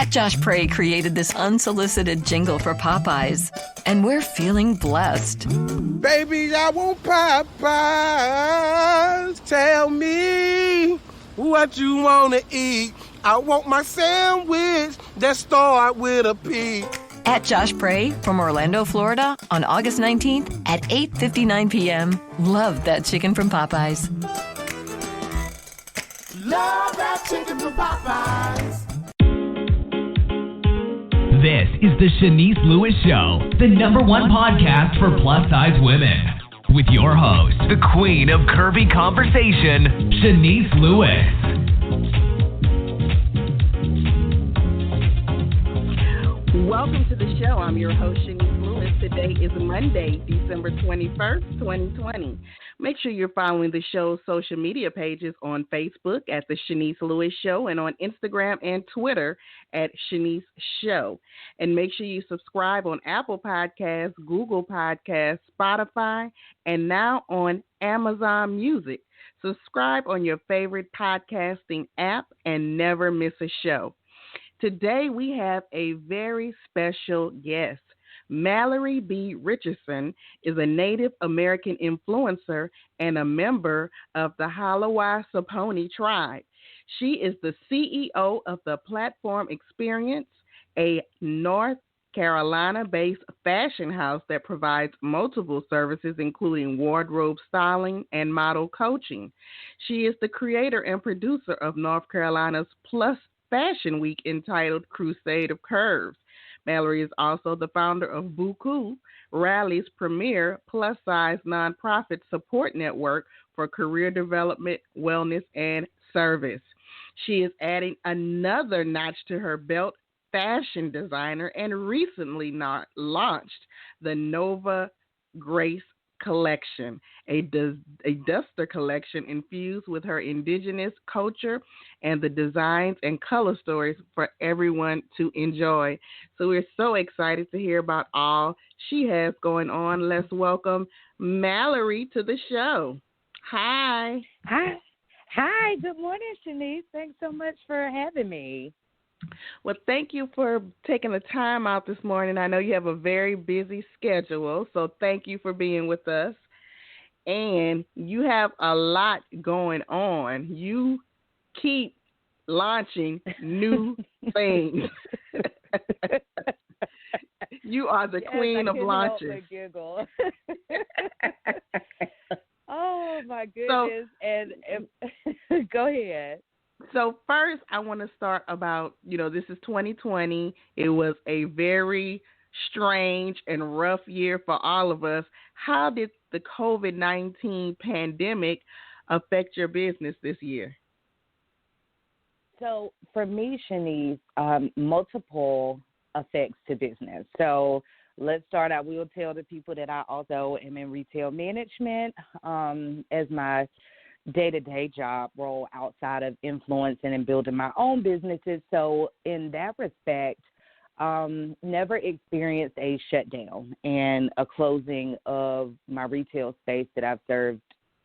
Josh Prey created this unsolicited jingle for Popeyes, and we're feeling blessed. Baby, I want Popeyes. Tell me what you want to eat. I want my sandwich that start with a P. Josh Prey from Orlando, Florida, on August 19th at 8:59 p.m. Love that chicken from Popeyes. Love that chicken from Popeyes. This is the Shanice Lewis Show, the #1 podcast for plus-size women. With your host, the queen of curvy conversation, Shanice Lewis. Welcome to the show. I'm your host, Shanice Lewis. Today is Monday, December 21st, 2020. Make sure you're following the show's social media pages on Facebook at The Shanice Lewis Show and on Instagram and Twitter at Shanice Show. And make sure you subscribe on Apple Podcasts, Google Podcasts, Spotify, and now on Amazon Music. Subscribe on your favorite podcasting app and never miss a show. Today we have a very special guest. Mallory B Richardson is a Native American influencer and a member of the Haliwa-Saponi Tribe. She is the CEO of the Platform Experience, a North Carolina-based fashion house that provides multiple services, including wardrobe styling and model coaching. She is the creator and producer of North Carolina's Plus Fashion Week entitled Crusade of Curves. Mallory is also the founder of Beaucoup, Raleigh's premier plus-size nonprofit support network for career development, wellness, and service. She is adding another notch to her belt, fashion designer, and recently launched the Nova Grace collection, a duster collection infused with her indigenous culture and the designs and color stories for everyone to enjoy. So we're so excited to hear about all she has going on. Let's welcome Mallory to the show. Hi. Hi. Good morning, Shanice. Thanks so much for having me. Well, thank you for taking the time out this morning. I know you have a very busy schedule, so thank you for being with us. And you have a lot going on. You keep launching new things. You are the queen of launches. Giggle. Oh, my goodness. Go ahead. So first, I want to start about, this is 2020. It was a very strange and rough year for all of us. How did the COVID-19 pandemic affect your business this year? So for me, Shanice, multiple effects to business. So let's start out. We will tell the people that I also am in retail management as my day-to-day job role outside of influencing and building my own businesses. So in that respect, never experienced a shutdown and a closing of my retail space that I've served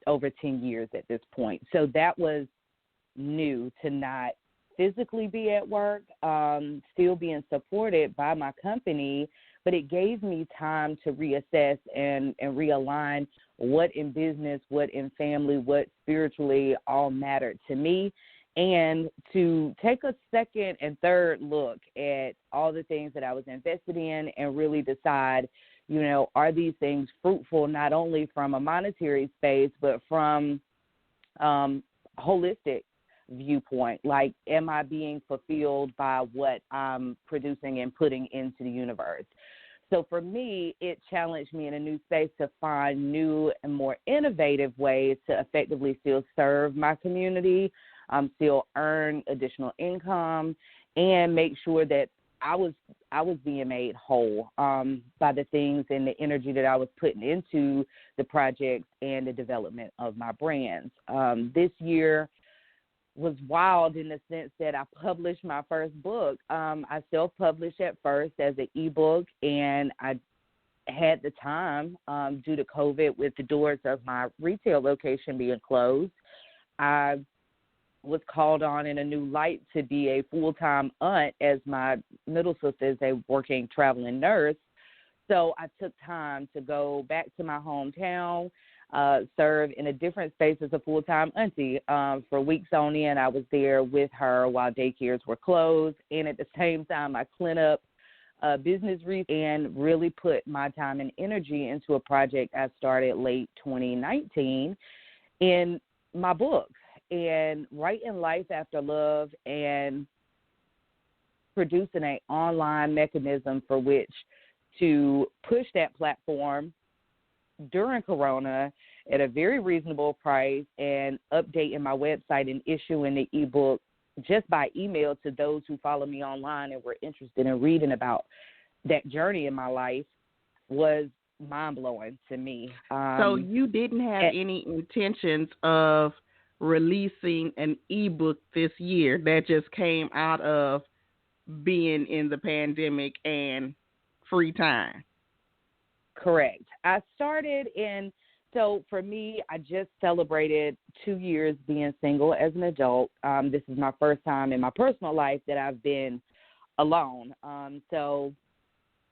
over 10 years at this point. So that was new, to not physically be at work, still being supported by my company, but it gave me time to reassess and realign what in business, what in family, what spiritually all mattered to me, and to take a second and third look at all the things that I was invested in and really decide, are these things fruitful not only from a monetary space, but from holistic viewpoint? Like, am I being fulfilled by what I'm producing and putting into the universe? So for me, it challenged me in a new space to find new and more innovative ways to effectively still serve my community, still earn additional income, and make sure that I was being made whole by the things and the energy that I was putting into the projects and the development of my brands. This year was wild in the sense that I published my first book. I self-published at first as an ebook, and I had the time due to COVID with the doors of my retail location being closed. I was called on in a new light to be a full-time aunt, as my middle sister is a working traveling nurse. So I took time to go back to my hometown, serve in a different space as a full-time auntie. For weeks on end, I was there with her while daycares were closed, and at the same time, I cleaned up business and really put my time and energy into a project I started late 2019 in my book. And Writing Life After Love and producing an online mechanism for which to push that platform during Corona at a very reasonable price, and updating my website and issuing the ebook just by email to those who follow me online and were interested in reading about that journey in my life was mind-blowing to me. So you didn't have any intentions of releasing an ebook this year. That just came out of being in the pandemic and free time. Correct. I started so for me, I just celebrated 2 years being single as an adult. This is my first time in my personal life that I've been alone. So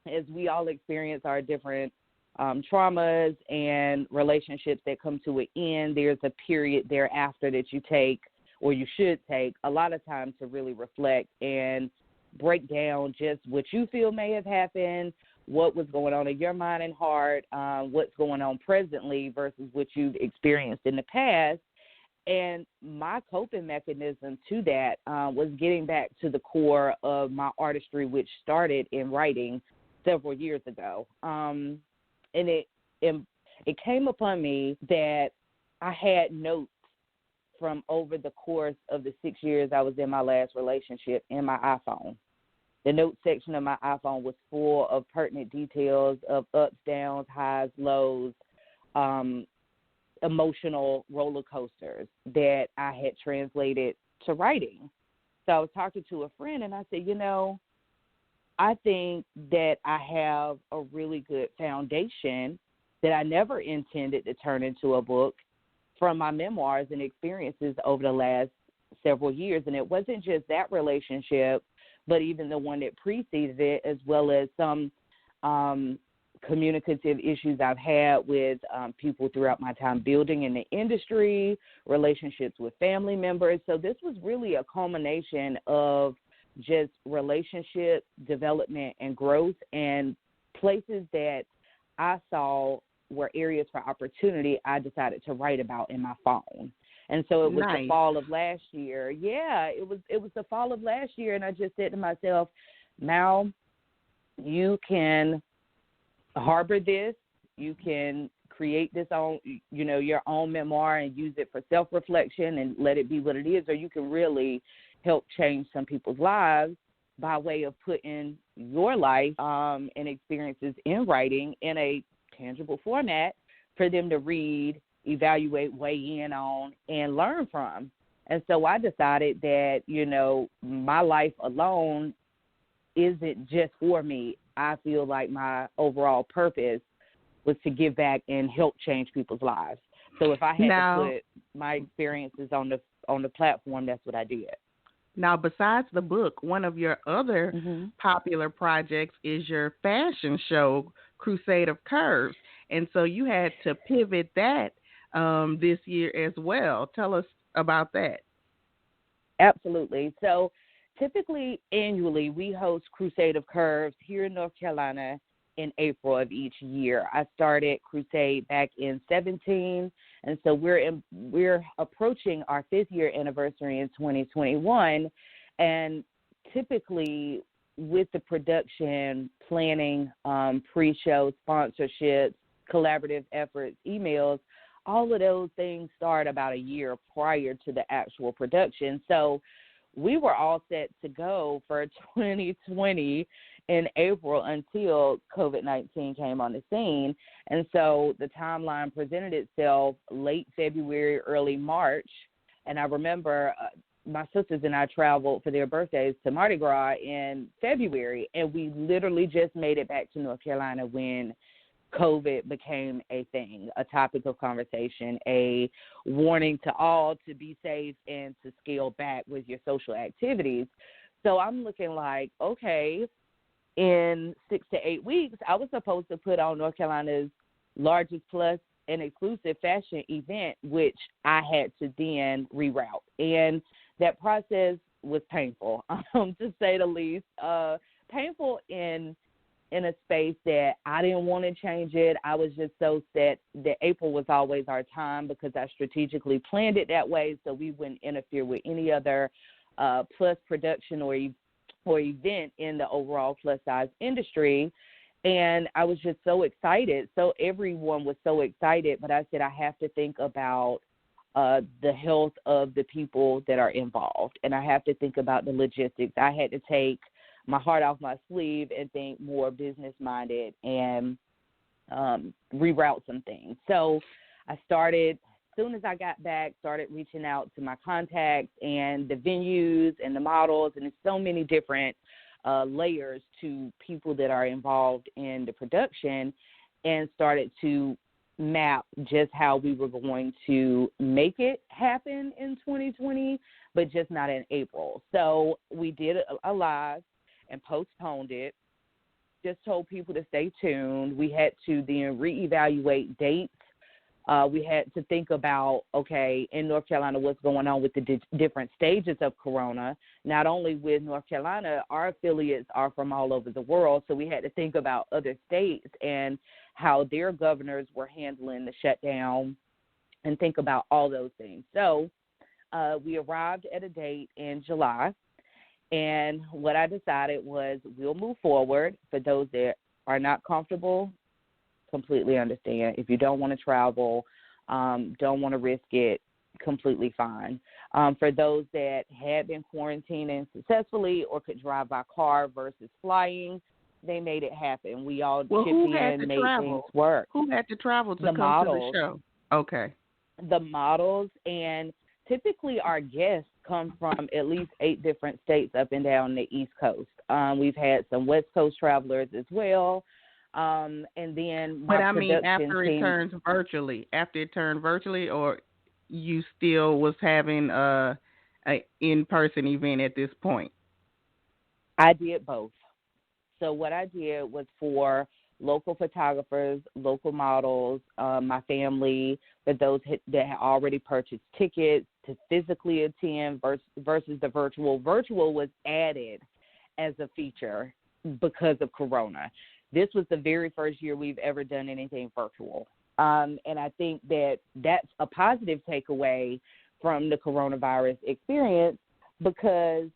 as we all experience our different traumas and relationships that come to an end, there's a period thereafter that you take, or you should take, a lot of time to really reflect and break down just what you feel may have happened, what was going on in your mind and heart, what's going on presently versus what you've experienced in the past. And my coping mechanism to that was getting back to the core of my artistry, which started in writing several years ago. And it came upon me that I had notes from over the course of the 6 years I was in my last relationship in my iPhone. The notes section of my iPhone was full of pertinent details of ups, downs, highs, lows, emotional roller coasters that I had translated to writing. So I was talking to a friend, and I said, I think that I have a really good foundation that I never intended to turn into a book from my memoirs and experiences over the last several years. And it wasn't just that relationship, but even the one that preceded it, as well as some communicative issues I've had with people throughout my time building in the industry, relationships with family members. So this was really a culmination of just relationship development and growth, and places that I saw were areas for opportunity I decided to write about in my phone. And so it was the fall of last year. Yeah, it was the fall of last year, and I just said to myself, now you can harbor this, you can create this own, your own memoir and use it for self-reflection and let it be what it is, or you can really help change some people's lives by way of putting your life and experiences in writing in a tangible format for them to read, evaluate, weigh in on, and learn from. And so I decided that, my life alone isn't just for me. I feel like my overall purpose was to give back and help change people's lives. So if I had to put my experiences on the platform, that's what I did. Now, besides the book, one of your other popular projects is your fashion show, Crusade of Curves. And so you had to pivot that this year as well. Tell us about that. Absolutely. So typically annually we host Crusade of Curves here in North Carolina in April of each year. I started Crusade back in 2017, and so we're approaching our 5th year anniversary in 2021. And typically with the production, planning, pre-show, sponsorships, collaborative efforts, emails, all of those things start about a year prior to the actual production. So we were all set to go for 2020 in April until COVID-19 came on the scene. And so the timeline presented itself late February, early March. And I remember my sisters and I traveled for their birthdays to Mardi Gras in February, and we literally just made it back to North Carolina when COVID became a thing, a topic of conversation, a warning to all to be safe and to scale back with your social activities. So I'm looking like, okay, in 6 to 8 weeks, I was supposed to put on North Carolina's largest plus and exclusive fashion event, which I had to then reroute. And that process was painful, to say the least. Painful in a space that I didn't want to change it. I was just so set that April was always our time because I strategically planned it that way so we wouldn't interfere with any other plus production or event in the overall plus size industry. And I was just so excited. So everyone was so excited, but I said I have to think about the health of the people that are involved, and I have to think about the logistics. I had to take my heart off my sleeve and think more business-minded and reroute some things. So I started, as soon as I got back, started reaching out to my contacts and the venues and the models, and there's so many different layers to people that are involved in the production, and started to map just how we were going to make it happen in 2020, but just not in April. So we did a live and postponed it, just told people to stay tuned. We had to then reevaluate dates. We had to think about, okay, in North Carolina, what's going on with the different stages of Corona. Not only with North Carolina, our affiliates are from all over the world, so we had to think about other states and how their governors were handling the shutdown and think about all those things. So we arrived at a date in July, and what I decided was we'll move forward. For those that are not comfortable, completely understand. If you don't want to travel, don't want to risk it, completely fine. For those that had been quarantining successfully or could drive by car versus flying, they made it happen. We all chipped in and made things work. Who had to travel to the come models, to the show? Okay. The models, and typically our guests come from at least 8 different states up and down the East Coast. We've had some West Coast travelers as well. And then but I mean, after it turned virtually, or you still was having a in-person event at this point? I did both. So what I did was for local photographers, local models, my family, for those that had already purchased tickets to physically attend versus the virtual. Virtual was added as a feature because of Corona. This was the very first year we've ever done anything virtual. And I think that that's a positive takeaway from the coronavirus experience, because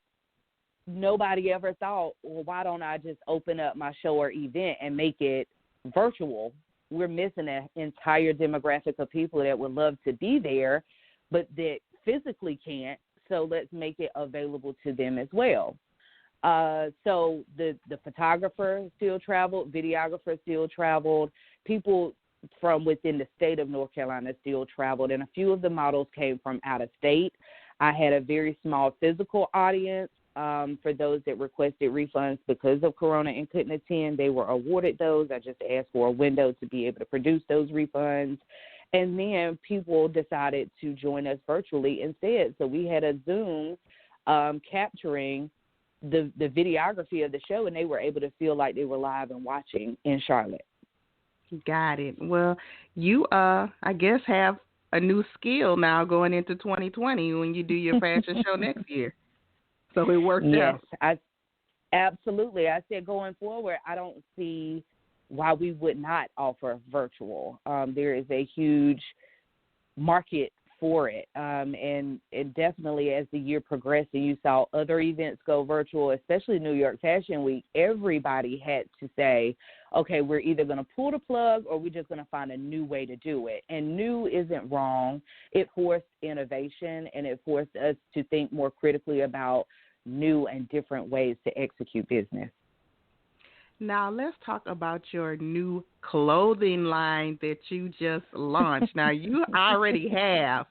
nobody ever thought, well, why don't I just open up my show or event and make it virtual? We're missing an entire demographic of people that would love to be there, but that physically can't. So let's make it available to them as well. So the photographer still traveled, videographer still traveled, people from within the state of North Carolina still traveled, and a few of the models came from out of state. I had a very small physical audience. For those that requested refunds because of Corona and couldn't attend, they were awarded those. I just asked for a window to be able to produce those refunds. And then people decided to join us virtually instead. So we had a Zoom capturing the videography of the show, and they were able to feel like they were live and watching in Charlotte. Got it. Well, you, I guess, have a new skill now going into 2020 when you do your fashion show next year. So it worked out. Yes, absolutely. I said going forward, I don't see why we would not offer virtual. There is a huge market for it. And definitely as the year progressed and you saw other events go virtual, especially New York Fashion Week, everybody had to say, okay, we're either going to pull the plug or we're just going to find a new way to do it. And new isn't wrong. It forced innovation, and it forced us to think more critically about new and different ways to execute business. Now, let's talk about your new clothing line that you just launched. Now, you already have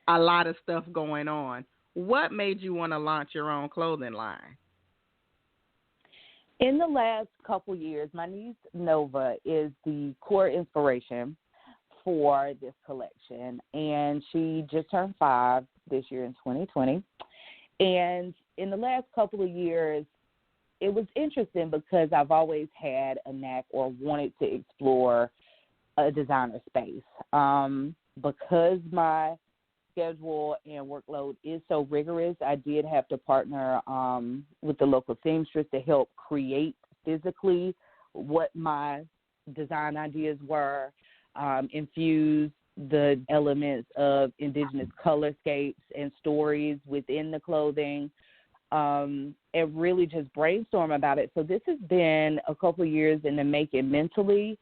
a lot of stuff going on. What made you want to launch your own clothing line? In the last couple years, my niece Nova is the core inspiration for this collection, and she just turned 5 this year in 2020. And in the last couple of years, it was interesting because I've always had a knack or wanted to explore a designer space. Because my schedule and workload is so rigorous, I did have to partner with the local seamstress to help create physically what my design ideas were, infuse the elements of Indigenous colorscapes and stories within the clothing, and really just brainstorm about it. So this has been a couple years in the making mentally,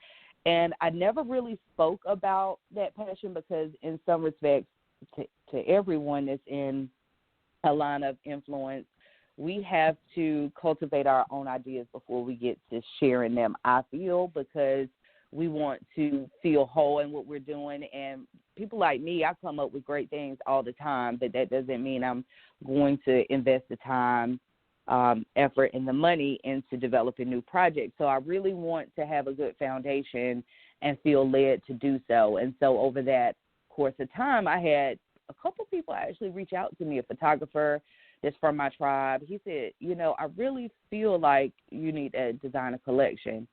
and I never really spoke about that passion because in some respects, to everyone that's in a line of influence, we have to cultivate our own ideas before we get to sharing them, I feel, because we want to feel whole in what we're doing. And people like me, I come up with great things all the time, but that doesn't mean I'm going to invest the time, effort, and the money into developing new projects. So I really want to have a good foundation and feel led to do so. And so over that course of time, I had a couple people actually reach out to me, a photographer that's from my tribe. He said, I really feel like you need to design a collection.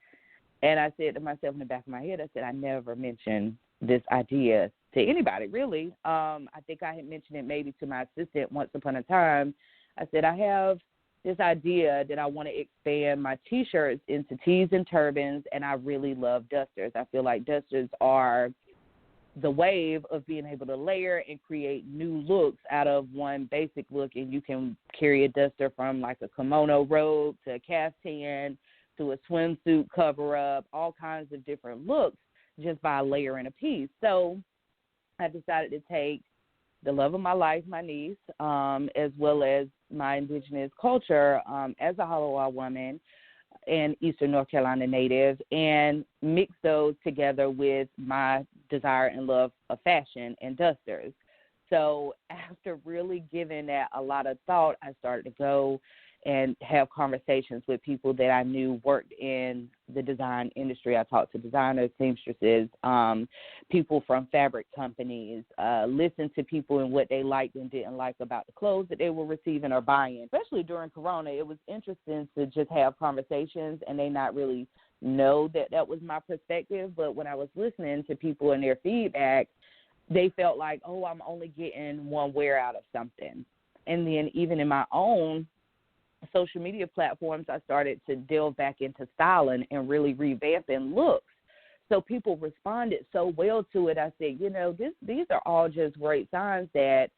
And I said to myself in the back of my head, I said, I never mentioned this idea to anybody, really. I think I had mentioned it maybe to my assistant once upon a time. I said, I have this idea that I want to expand my T-shirts into tees and turbans, and I really love dusters. I feel like dusters are the wave of being able to layer and create new looks out of one basic look, and you can carry a duster from like a kimono robe to a caftan to a swimsuit cover-up, all kinds of different looks just by layering a piece. So I decided to take the love of my life, my niece, as well as my Indigenous culture as a Haliwa woman and Eastern North Carolina native, and mix those together with my desire and love of fashion and dusters. So after really giving that a lot of thought, I started to go and have conversations with people that I knew worked in the design industry. I talked to designers, seamstresses, people from fabric companies, listened to people and what they liked and didn't like about the clothes that they were receiving or buying. Especially during Corona, it was interesting to just have conversations and they not really know that that was my perspective. But when I was listening to people and their feedback, they felt like, oh, I'm only getting one wear out of something. And then even in my own social media platforms, I started to delve back into styling and really revamping looks. So people responded so well to it. I said, these are all just great signs that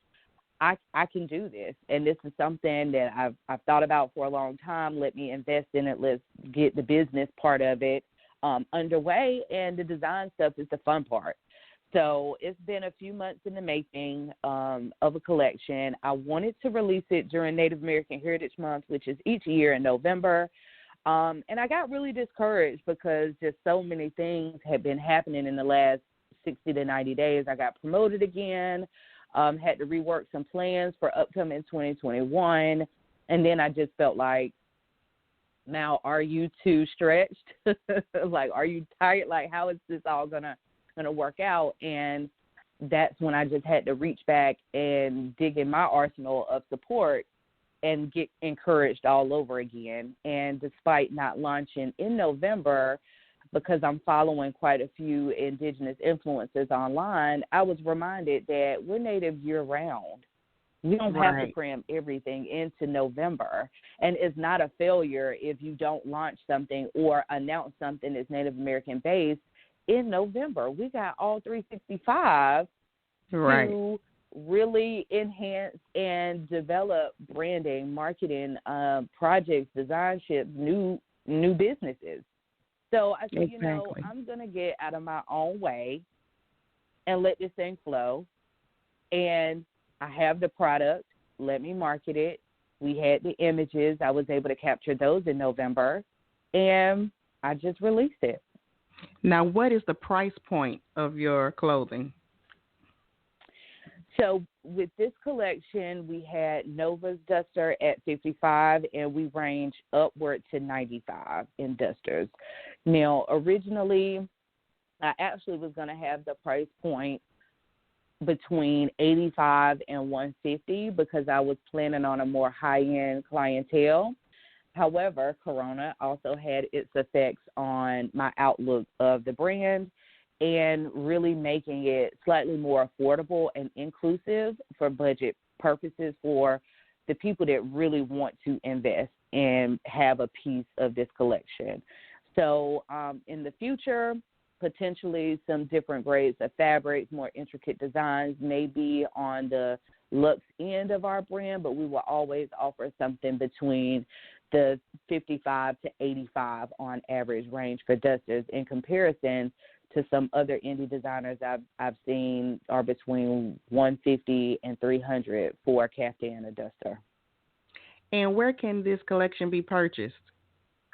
I can do this. And this is something that I've thought about for a long time. Let me invest in it. Let's get the business part of it underway. And the design stuff is the fun part. So it's been a few months in the making of a collection. I wanted to release it during Native American Heritage Month, which is each year in November. And I got really discouraged because just so many things had been happening in the last 60 to 90 days. I got promoted again, had to rework some plans for upcoming 2021. And then I just felt like, now, are you too stretched? Like, are you tired? Like, how is this all going to work out? And that's when I just had to reach back and dig in my arsenal of support and get encouraged all over again. And despite not launching in November, because I'm following quite a few Indigenous influencers online, I was reminded that we're Native year-round. You don't have to cram everything into November. And it's not a failure if you don't launch something or announce something that's Native American-based in November. We got all 365 to really enhance and develop branding, marketing, projects, designships, new businesses. So I said, I'm going to get out of my own way and let this thing flow. And I have the product. Let me market it. We had the images. I was able to capture those in November. And I just released it. Now, what is the price point of your clothing? So with this collection, we had Nova's duster at $55, and we range upward to $95 in dusters. Now, originally, I actually was going to have the price point between $85 and $150 because I was planning on a more high-end clientele. However, Corona also had its effects on my outlook of the brand and really making it slightly more affordable and inclusive for budget purposes for the people that really want to invest and have a piece of this collection. So in the future, potentially some different grades of fabrics, more intricate designs may be on the luxe end of our brand, but we will always offer something between the $55 to $85 on average range for dusters. In comparison to some other indie designers I've seen are between $150 and $300 for a caftan or duster. And where can this collection be purchased?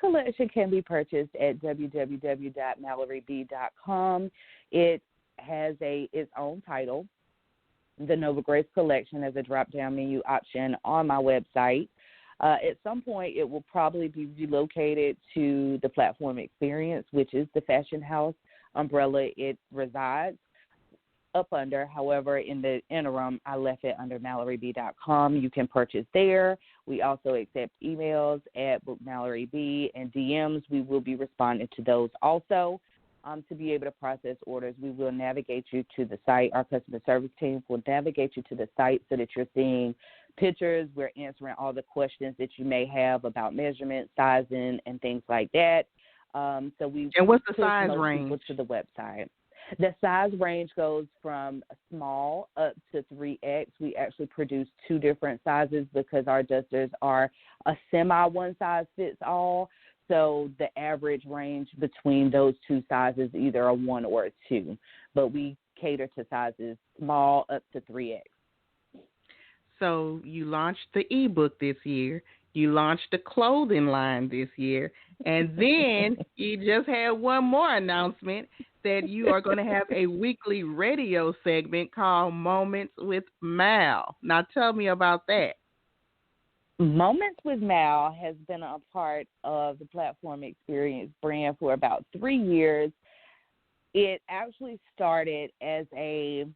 Collection can be purchased at www.malloryb.com. It has its own title, the Nova Grace Collection, as a drop-down menu option on my website. At some point, it will probably be relocated to the Platform Experience, which is the fashion house umbrella it resides up under. However, in the interim, I left it under MalloryB.com. You can purchase there. We also accept emails at BookMalloryB and DMs. We will be responding to those also. To be able to process orders, we will navigate you to the site. Our customer service team will navigate you to the site so that you're seeing pictures. We're answering all the questions that you may have about measurement, sizing, and things like that. And what's the size range? To the website. The size range goes from small up to 3X. We actually produce two different sizes because our dusters are a semi-one-size-fits-all. So the average range between those two sizes is either a 1 or a 2. But we cater to sizes small up to 3X. So you launched the ebook this year. You launched the clothing line this year. And then you just had one more announcement that you are going to have a weekly radio segment called Moments with Mal. Now tell me about that. Moments with Mal has been a part of the Platform Experience brand for about 3 years. It actually started as a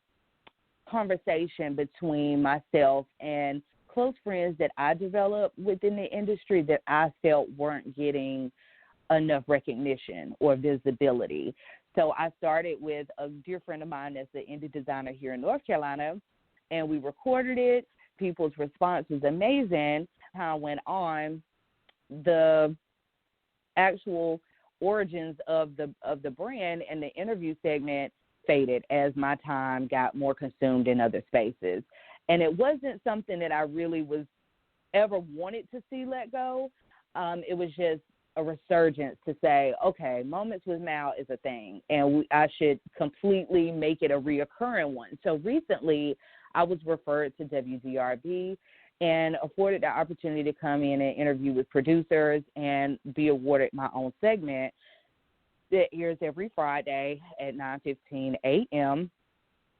conversation between myself and close friends that I developed within the industry that I felt weren't getting enough recognition or visibility. So I started with a dear friend of mine that's an indie designer here in North Carolina, and we recorded it. People's response was amazing. How it went on, the actual origins of the brand and the interview segment faded as my time got more consumed in other spaces. And it wasn't something that I really was ever wanted to see let go. It was just a resurgence to say, okay, Moments with Mal is a thing, and I should completely make it a reoccurring one. So recently, I was referred to WDRB and afforded the opportunity to come in and interview with producers and be awarded my own segment that airs every Friday at 9:15 a.m.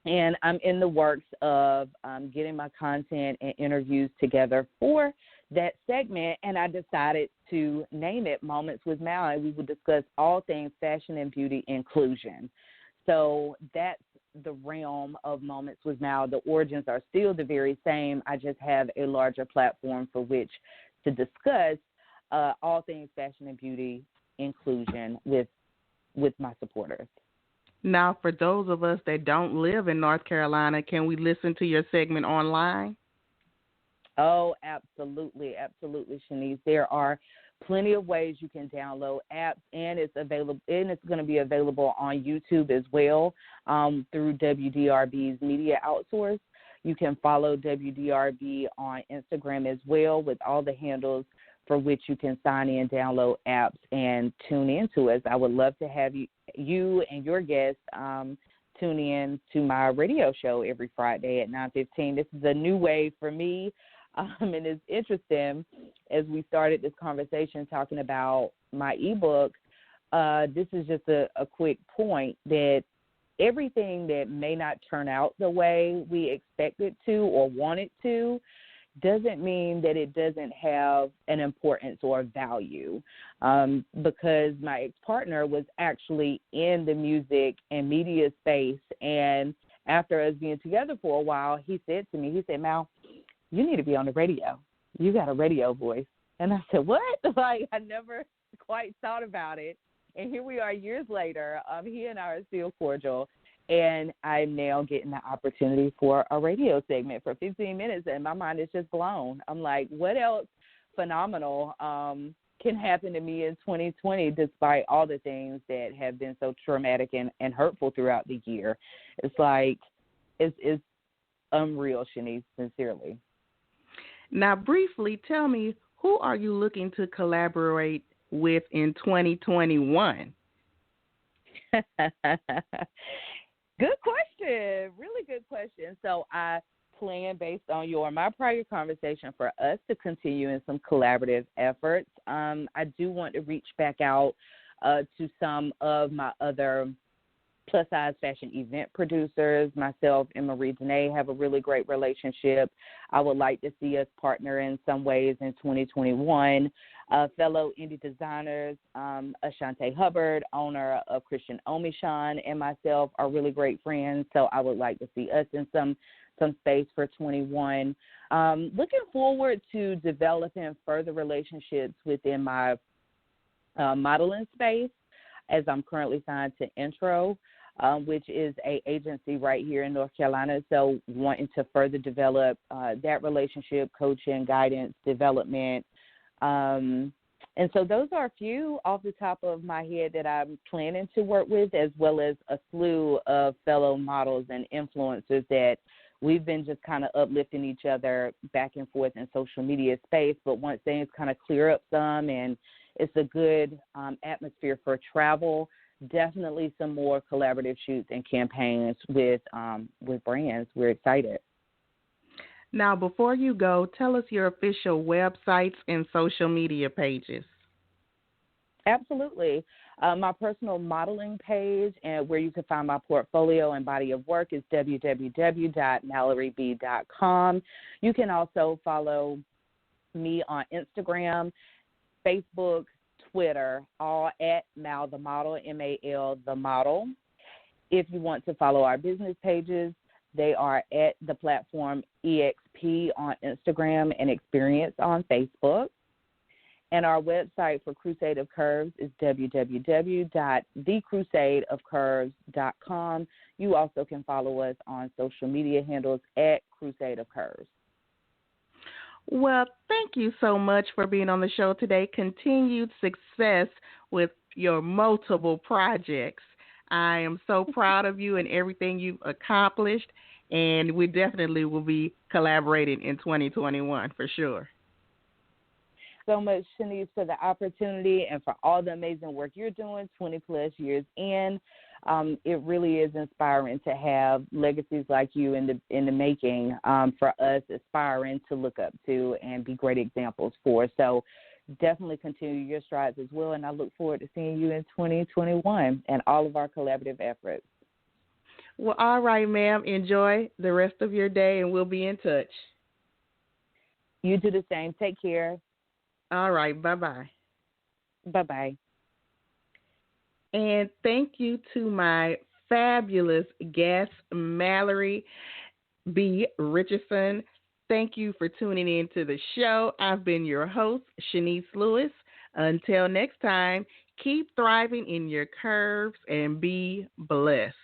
And I'm in the works of getting my content and interviews together for that segment, and I decided to name it Moments with Mal, and we would discuss all things fashion and beauty inclusion. So that's the realm of Moments with Mal. The origins are still the very same. I just have a larger platform for which to discuss all things fashion and beauty inclusion with my supporters. Now, for those of us that don't live in North Carolina, can we listen to your segment online? Oh, absolutely, absolutely, Shanice. There are plenty of ways you can download apps, and it's available. And it's going to be available on YouTube as well through WDRB's media outsource. You can follow WDRB on Instagram as well with all the handles for which you can sign in, download apps, and tune in to us. I would love to have you and your guests tune in to my radio show every Friday at 9:15. This is a new way for me, and it's interesting as we started this conversation talking about my ebook. This is just a quick point that everything that may not turn out the way we expect it to or want it to doesn't mean that it doesn't have an importance or value, because my ex-partner was actually in the music and media space, and after us being together for a while, he said to me, he said, Mal, you need to be on the radio. You got a radio voice. And I said, what? Like, I never quite thought about it. And here we are years later. He and I are still cordial. And I'm now getting the opportunity for a radio segment for 15 minutes, and my mind is just blown. I'm like, what else phenomenal can happen to me in 2020 despite all the things that have been so traumatic and hurtful throughout the year? It's like, it's unreal, Shanice, sincerely. Now, briefly, tell me, who are you looking to collaborate with in 2021? Good question. Really good question. So I plan, based on my prior conversation, for us to continue in some collaborative efforts. I do want to reach back out to some of my other plus-size fashion event producers. Myself and Marie Danae have a really great relationship. I would like to see us partner in some ways in 2021. Fellow indie designers, Ashante Hubbard, owner of Christian Omishan, and myself are really great friends, so I would like to see us in some space for 21. Looking forward to developing further relationships within my modeling space, as I'm currently signed to Intro, which is an agency right here in North Carolina. So wanting to further develop that relationship, coaching, guidance, development. And so those are a few off the top of my head that I'm planning to work with, as well as a slew of fellow models and influencers that we've been just kind of uplifting each other back and forth in social media space. But once things kind of clear up some and it's a good atmosphere for travel, definitely some more collaborative shoots and campaigns with brands. We're excited. Now, before you go, tell us your official websites and social media pages. Absolutely. My personal modeling page, and where you can find my portfolio and body of work, is www.malloryb.com. You can also follow me on Instagram, Facebook, Twitter, all at Mal the Model, M-A-L the Model. If you want to follow our business pages, they are at the platform EXP on Instagram and Experience on Facebook. And our website for Crusade of Curves is www.thecrusadeofcurves.com. You also can follow us on social media handles at Crusade of Curves. Well, thank you so much for being on the show today. Continued success with your multiple projects. I am so proud of you and everything you've accomplished, and we definitely will be collaborating in 2021 for sure. So much, Shanice, for the opportunity and for all the amazing work you're doing 20-plus years in. It really is inspiring to have legacies like you in the making for us aspiring to look up to and be great examples for. So definitely continue your strides as well, and I look forward to seeing you in 2021 and all of our collaborative efforts. Well, all right, ma'am. Enjoy the rest of your day, and we'll be in touch. You do the same. Take care. All right. Bye-bye. Bye-bye. And thank you to my fabulous guest, Mallory B Richardson. Thank you for tuning in to the show. I've been your host, Shanice Lewis. Until next time, keep thriving in your curves and be blessed.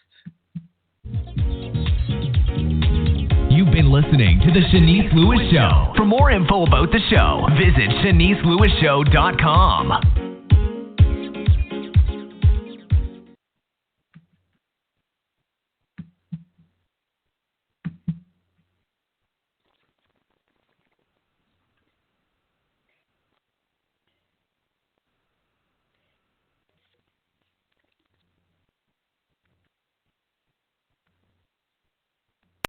You've been listening to The Shanice Lewis Show. For more info about the show, visit ShaniceLewisShow.com.